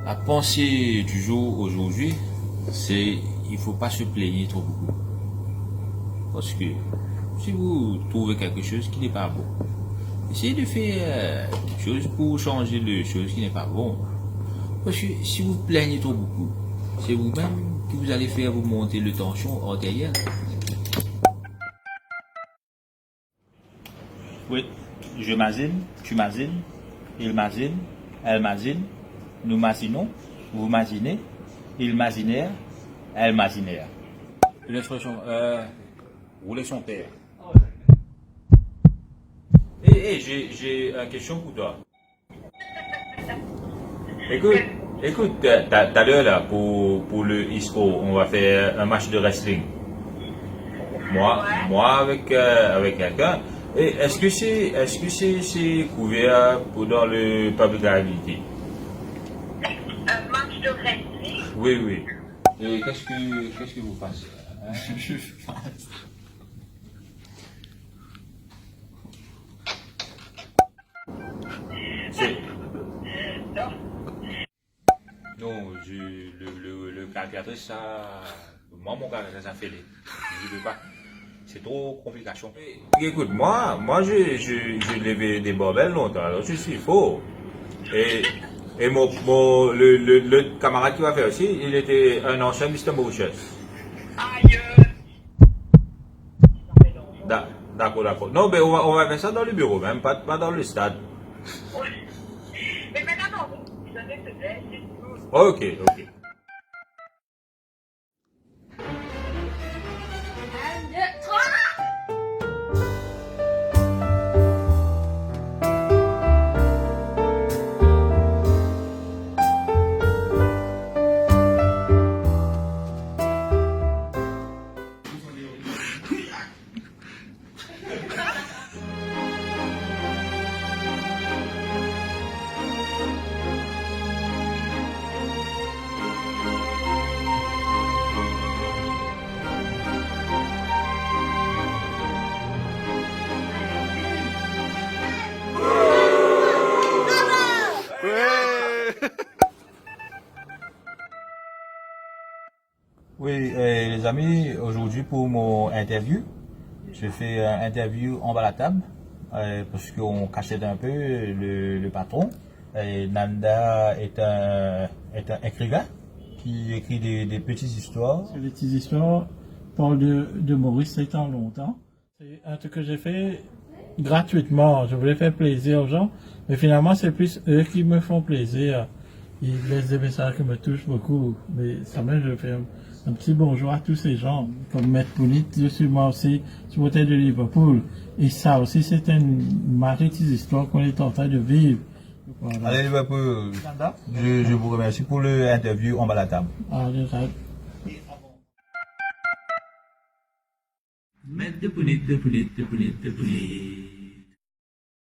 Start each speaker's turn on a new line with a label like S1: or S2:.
S1: La pensée du jour aujourd'hui, c'est il faut pas se plaigner trop beaucoup. Parce que si vous trouvez quelque chose qui n'est pas bon, essayez de faire une chose pour changer de chose qui n'est pas bon. Parce que si vous plaignez trop beaucoup, c'est vous-même qui vous allez faire vous monter le tension artérielle.
S2: Oui, je m'azine, tu mazines, il mazine, elle mazine, nous mazinons, vous mazinez, ils mazinèrent, elles mazinèrent. Une expression, rouler son père. J'ai une question pour toi. Écoute, tout à l'heure là, pour le ISCO, on va faire un match de wrestling. Moi avec quelqu'un. Et est-ce que c'est couvert dans le public liability?
S3: Un match de wrestling?
S2: Oui, oui. Et qu'est-ce que vous pensez?
S1: Je pense.
S3: Non.
S2: Non, le calculatrice, ça. Moi, mon calculatrice, ça fait les. Je ne veux pas. C'est trop complication. Écoute, moi, je levais des barbelles longtemps, alors je suis faux. Et le camarade qui va faire aussi, il était un ancien Mr. Mauritius.
S3: Aïe!
S2: D'accord. Non, mais on va faire ça dans le bureau, même pas dans le stade.
S3: Mais maintenant, non, vous savez, c'est vrai, c'est tout.
S2: Ok.
S4: Un, deux, trois.
S2: Oui, les amis, aujourd'hui pour mon interview, je fais une interview en bas de la table, parce qu'on cachette un peu le patron. Nanda est un écrivain qui écrit des petites histoires.
S5: Les petites histoires parlent de Maurice c'est en longtemps. C'est un truc que j'ai fait gratuitement. Je voulais faire plaisir aux gens, mais finalement c'est plus eux qui me font plaisir. Ils laissent des messages qui me touchent beaucoup. Mais ça même je fais un petit bonjour à tous ces gens. Comme Maître Pounit, je suis moi aussi supporter de Liverpool. Et ça aussi c'est une petite histoire qu'on est en train de vivre. Voilà.
S2: Allez, Liverpool, je vous remercie pour l'interview en bas de la table.
S5: Ah, je sais.
S1: Mettre de poulet.